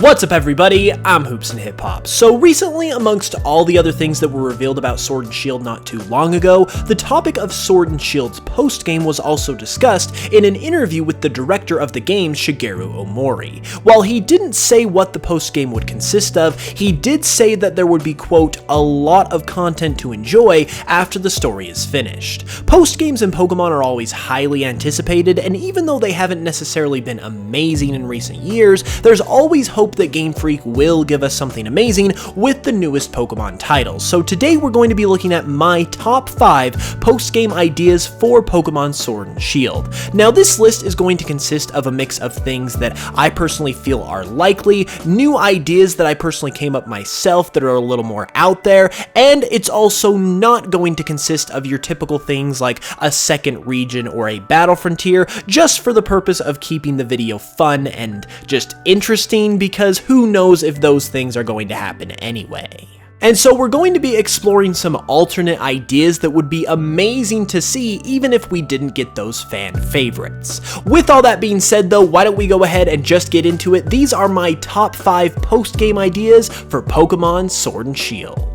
What's up everybody, I'm HoopsandHipHop. So recently, amongst all the other things that were revealed about Sword and Shield not too long ago, the topic of Sword and Shield's post-game was also discussed in an interview with the director of the game, Shigeru Ohmori. While he didn't say what the post-game would consist of, he did say that there would be, quote, a lot of content to enjoy after the story is finished. Post-games in Pokemon are always highly anticipated, and even though they haven't necessarily been amazing in recent years, there's always hope that Game Freak will give us something amazing with the newest Pokemon titles. So today we're going to be looking at my top 5 post-game ideas for Pokemon Sword and Shield. Now this list is going to consist of a mix of things that I personally feel are likely, new ideas that I personally came up myself that are a little more out there, and it's also not going to consist of your typical things like a second region or a battle frontier, just for the purpose of keeping the video fun and just interesting, because who knows if those things are going to happen anyway. And so we're going to be exploring some alternate ideas that would be amazing to see even if we didn't get those fan favorites. With all that being said though, why don't we go ahead and just get into it. These are my top 5 post-game ideas for Pokemon Sword and Shield.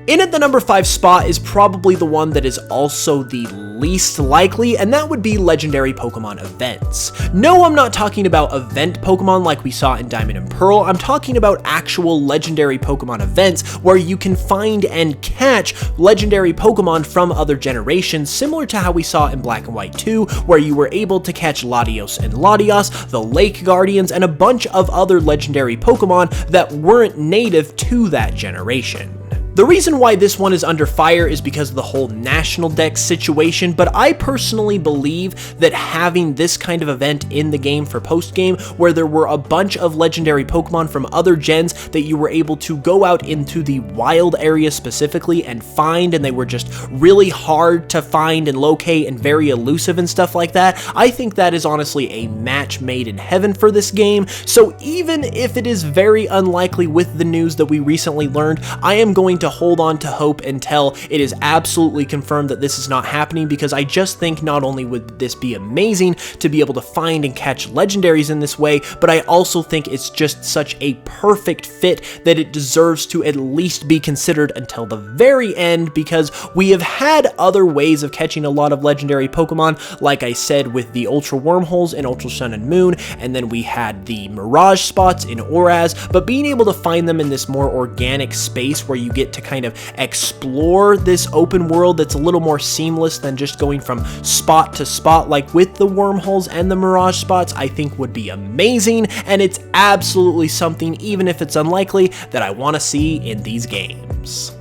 In at the number 5 spot is probably the one that is also the least likely, and that would be legendary Pokemon events. No, I'm not talking about event Pokemon like we saw in Diamond and Pearl. I'm talking about actual legendary Pokemon events where you can find and catch legendary Pokemon from other generations, similar to how we saw in Black and White 2, where you were able to catch Latios and Latias, the Lake Guardians, and a bunch of other legendary Pokemon that weren't native to that generation. The reason why this one is under fire is because of the whole National Dex situation, but I personally believe that having this kind of event in the game for post-game, where there were a bunch of legendary Pokemon from other gens that you were able to go out into the wild area specifically and find, and they were just really hard to find and locate and very elusive and stuff like that, I think that is honestly a match made in heaven for this game. So even if it is very unlikely with the news that we recently learned, I am going to hold on to hope until it is absolutely confirmed that this is not happening, because I just think not only would this be amazing to be able to find and catch legendaries in this way, but I also think it's just such a perfect fit that it deserves to at least be considered until the very end, because we have had other ways of catching a lot of legendary Pokemon, like I said with the Ultra Wormholes in Ultra Sun and Moon, and then we had the Mirage spots in Oraz, but being able to find them in this more organic space where you get to kind of explore this open world that's a little more seamless than just going from spot to spot like with the Wormholes and the Mirage spots, I think would be amazing, and it's absolutely something, even if it's unlikely, that I want to see in these games.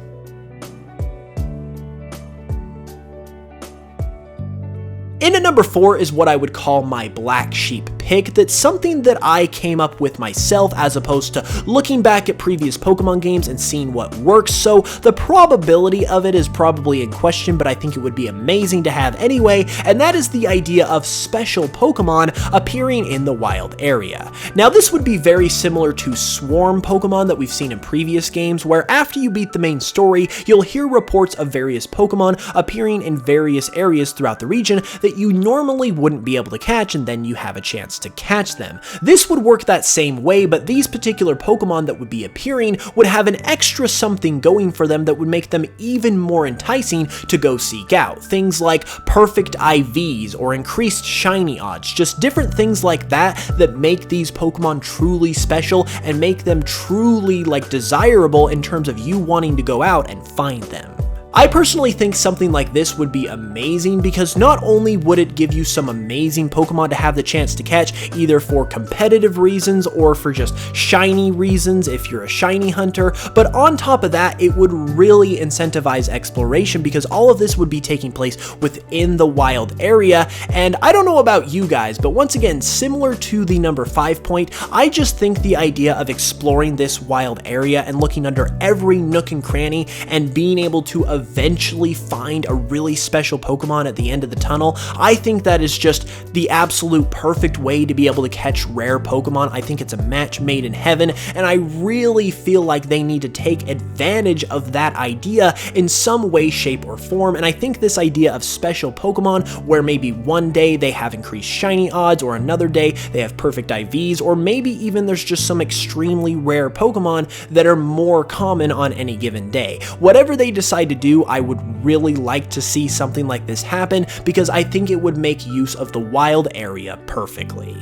In at number 4 is what I would call my black sheep pick. That's something that I came up with myself as opposed to looking back at previous Pokemon games and seeing what works, so the probability of it is probably in question, but I think it would be amazing to have anyway, and that is the idea of special Pokemon appearing in the wild area. Now this would be very similar to Swarm Pokemon that we've seen in previous games, where after you beat the main story, you'll hear reports of various Pokemon appearing in various areas throughout the region that you normally wouldn't be able to catch, and then you have a chance to catch them. This would work that same way, but these particular Pokemon that would be appearing would have an extra something going for them that would make them even more enticing to go seek out. Things like perfect IVs or increased shiny odds, just different things like that that make these Pokemon truly special and make them truly desirable in terms of you wanting to go out and find them. I personally think something like this would be amazing, because not only would it give you some amazing Pokemon to have the chance to catch, either for competitive reasons or for just shiny reasons if you're a shiny hunter, but on top of that, it would really incentivize exploration, because all of this would be taking place within the wild area. And I don't know about you guys, but once again, similar to the number 5 point, I just think the idea of exploring this wild area and looking under every nook and cranny and being able to eventually find a really special Pokemon at the end of the tunnel. I think that is just the absolute perfect way to be able to catch rare Pokemon. I think it's a match made in heaven, and I really feel like they need to take advantage of that idea in some way, shape, or form. And I think this idea of special Pokemon, where maybe one day they have increased shiny odds, or another day they have perfect IVs, or maybe even there's just some extremely rare Pokemon that are more common on any given day. Whatever they decide to do, I would really like to see something like this happen, because I think it would make use of the wild area perfectly.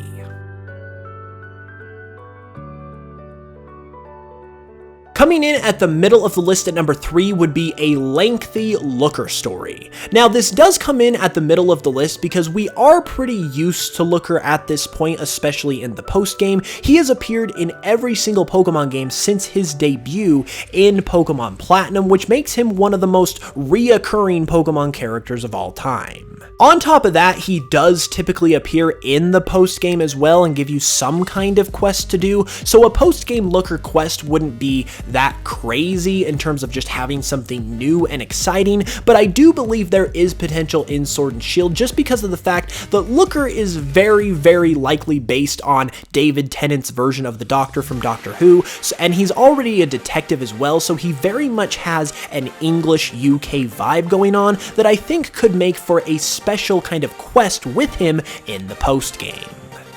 Coming in at the middle of the list at number 3 would be a lengthy Looker story. Now, this does come in at the middle of the list because we are pretty used to Looker at this point, especially in the post-game. He has appeared in every single Pokemon game since his debut in Pokemon Platinum, which makes him one of the most reoccurring Pokemon characters of all time. On top of that, he does typically appear in the post-game as well and give you some kind of quest to do, so a post-game Looker quest wouldn't be that crazy in terms of just having something new and exciting, but I do believe there is potential in Sword and Shield just because of the fact that Looker is very, very likely based on David Tennant's version of the Doctor from Doctor Who, and he's already a detective as well, so he very much has an English UK vibe going on that I think could make for a special kind of quest with him in the post-game.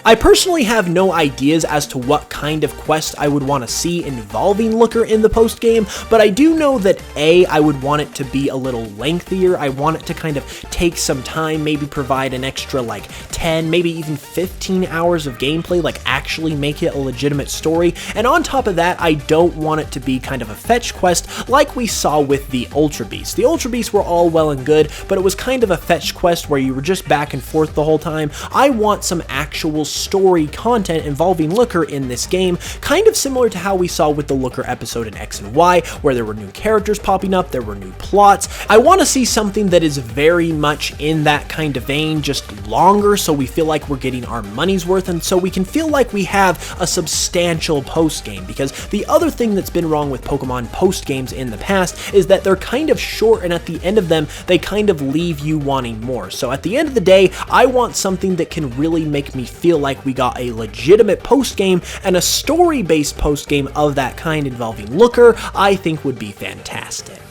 I personally have no ideas as to what kind of quest I would want to see involving Looker in the post-game, but I do know that I would want it to be a little lengthier. I want it to kind of take some time, maybe provide an extra like 10, maybe even 15 hours of gameplay, like actually make it a legitimate story. And on top of that, I don't want it to be kind of a fetch quest like we saw with the Ultra Beasts. The Ultra Beasts were all well and good, but it was kind of a fetch quest where you were just back and forth the whole time. I want some actual story content involving Looker in this game, kind of similar to how we saw with the Looker episode in X and Y, where there were new characters popping up, there were new plots. I want to see something that is very much in that kind of vein, just longer, so we feel like we're getting our money's worth, and so we can feel like we have a substantial post-game, because the other thing that's been wrong with Pokemon post-games in the past is that they're kind of short, and at the end of them, they kind of leave you wanting more. So at the end of the day, I want something that can really make me feel like we got a legitimate post-game, and a story-based post-game of that kind involving Looker, I think would be fantastic.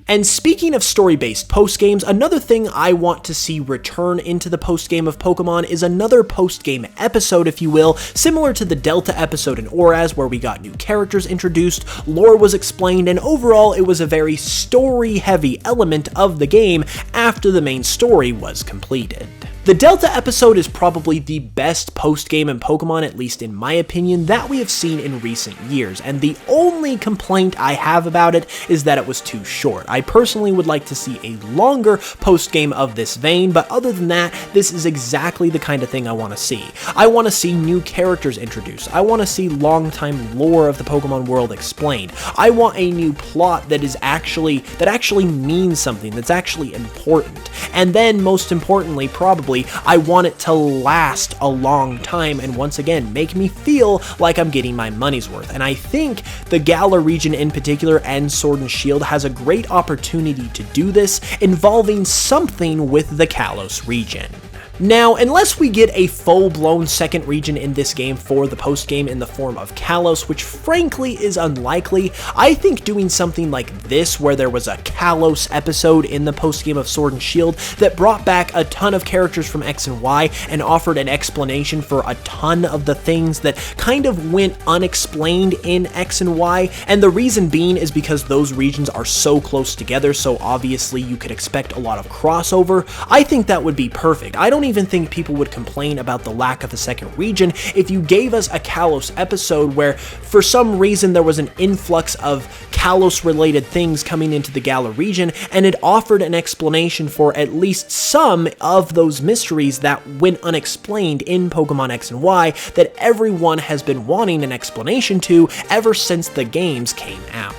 And speaking of story-based post-games, another thing I want to see return into the post-game of Pokemon is another post-game episode, if you will, similar to the Delta episode in Oraz, where we got new characters introduced, lore was explained, and overall it was a very story-heavy element of the game after the main story was completed. The Delta episode is probably the best post-game in Pokemon, at least in my opinion, that we have seen in recent years, and the only complaint I have about it is that it was too short. I personally would like to see a longer post-game of this vein, but other than that, this is exactly the kind of thing I want to see. I want to see new characters introduced. I want to see long-time lore of the Pokemon world explained. I want a new plot that actually means something, that's actually important. And then, most importantly, probably, I want it to last a long time and once again make me feel like I'm getting my money's worth. And I think the Galar region in particular and Sword and Shield has a great opportunity to do this, involving something with the Kalos region. Now, unless we get a full-blown second region in this game for the post-game in the form of Kalos, which frankly is unlikely, I think doing something like this, where there was a Kalos episode in the post-game of Sword and Shield that brought back a ton of characters from X and Y and offered an explanation for a ton of the things that kind of went unexplained in X and Y, and the reason being is because those regions are so close together, so obviously you could expect a lot of crossover. I think that would be perfect. I don't even think people would complain about the lack of a second region if you gave us a Kalos episode where for some reason there was an influx of Kalos related things coming into the Galar region, and it offered an explanation for at least some of those mysteries that went unexplained in Pokemon X and Y that everyone has been wanting an explanation to ever since the games came out.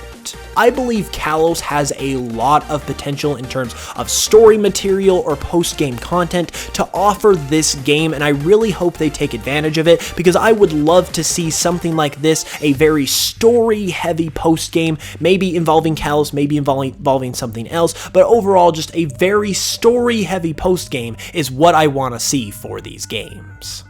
I believe Kalos has a lot of potential in terms of story material or post-game content to offer this game, and I really hope they take advantage of it, because I would love to see something like this, a very story-heavy post-game, maybe involving Kalos, maybe involving something else, but overall just a very story-heavy post-game is what I want to see for these games.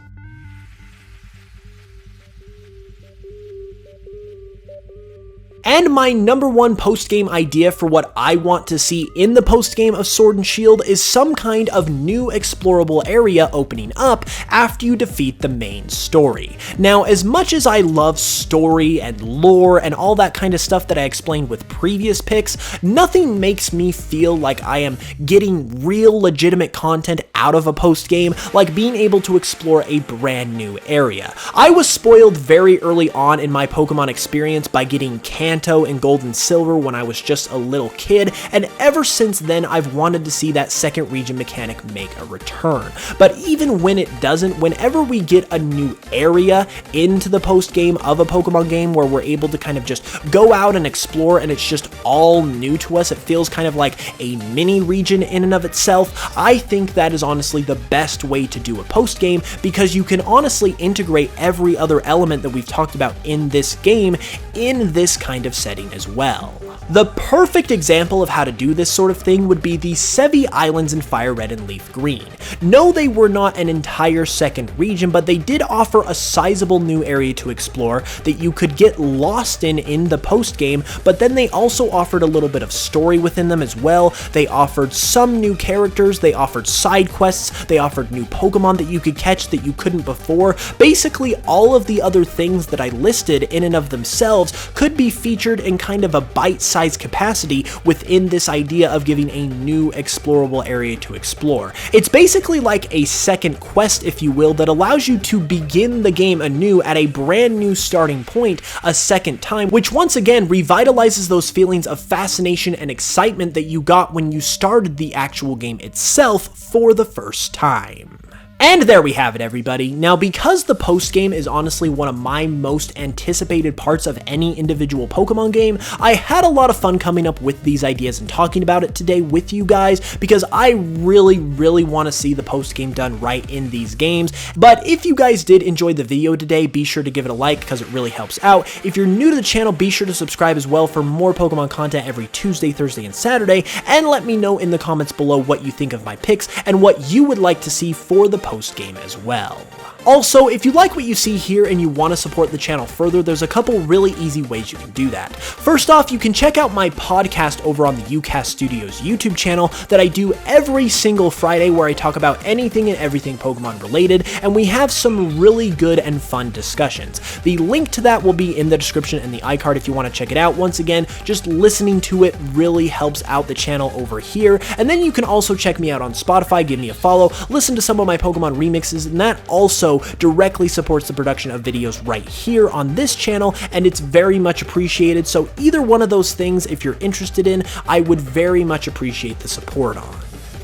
And my number one post-game idea for what I want to see in the post-game of Sword and Shield is some kind of new explorable area opening up after you defeat the main story. Now, as much as I love story and lore and all that kind of stuff that I explained with previous picks, nothing makes me feel like I am getting real legitimate content out of a post-game like being able to explore a brand new area. I was spoiled very early on in my Pokemon experience by getting Kanto and Gold and Silver when I was just a little kid, and ever since then I've wanted to see that second region mechanic make a return. But even when it doesn't, whenever we get a new area into the post game of a Pokemon game where we're able to kind of just go out and explore and it's just all new to us, it feels kind of like a mini region in and of itself, I think that is honestly the best way to do a post game, because you can honestly integrate every other element that we've talked about in this game in this kind of setting as well. The perfect example of how to do this sort of thing would be the Sevi Islands in Fire Red and Leaf Green. No, they were not an entire second region, but they did offer a sizable new area to explore that you could get lost in the post game, but then they also offered a little bit of story within them as well. They offered some new characters, they offered side quests, they offered new Pokemon that you could catch that you couldn't before. Basically, all of the other things that I listed in and of themselves could be featured in kind of a bite-sized capacity within this idea of giving a new explorable area to explore. It's basically like a second quest, if you will, that allows you to begin the game anew at a brand new starting point a second time, which once again revitalizes those feelings of fascination and excitement that you got when you started the actual game itself for the first time. And there we have it, everybody. Now, because the post-game is honestly one of my most anticipated parts of any individual Pokemon game, I had a lot of fun coming up with these ideas and talking about it today with you guys, because I really want to see the post-game done right in these games. But if you guys did enjoy the video today, be sure to give it a like, because it really helps out. If you're new to the channel, be sure to subscribe as well for more Pokemon content every Tuesday, Thursday, and Saturday, and let me know in the comments below what you think of my picks and what you would like to see for the post-game as well. Also, if you like what you see here and you want to support the channel further, there's a couple really easy ways you can do that. First off, you can check out my podcast over on the UCast Studios YouTube channel that I do every single Friday, where I talk about anything and everything Pokemon related, and we have some really good and fun discussions. The link to that will be in the description and the iCard if you want to check it out. Once again, just listening to it really helps out the channel over here. And then you can also check me out on Spotify, give me a follow, listen to some of my Pokemon remixes, and that also directly supports the production of videos right here on this channel, and it's very much appreciated. So either one of those things, if you're interested in, I would very much appreciate the support on.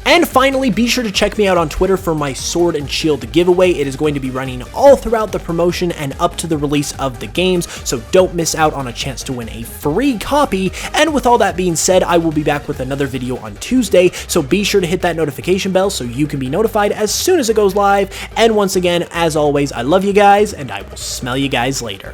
And finally, be sure to check me out on Twitter for my Sword and Shield giveaway. It is going to be running all throughout the promotion and up to the release of the games, so don't miss out on a chance to win a free copy. And with all that being said, I will be back with another video on Tuesday, so be sure to hit that notification bell so you can be notified as soon as it goes live. And once again, as always, I love you guys, and I will smell you guys later.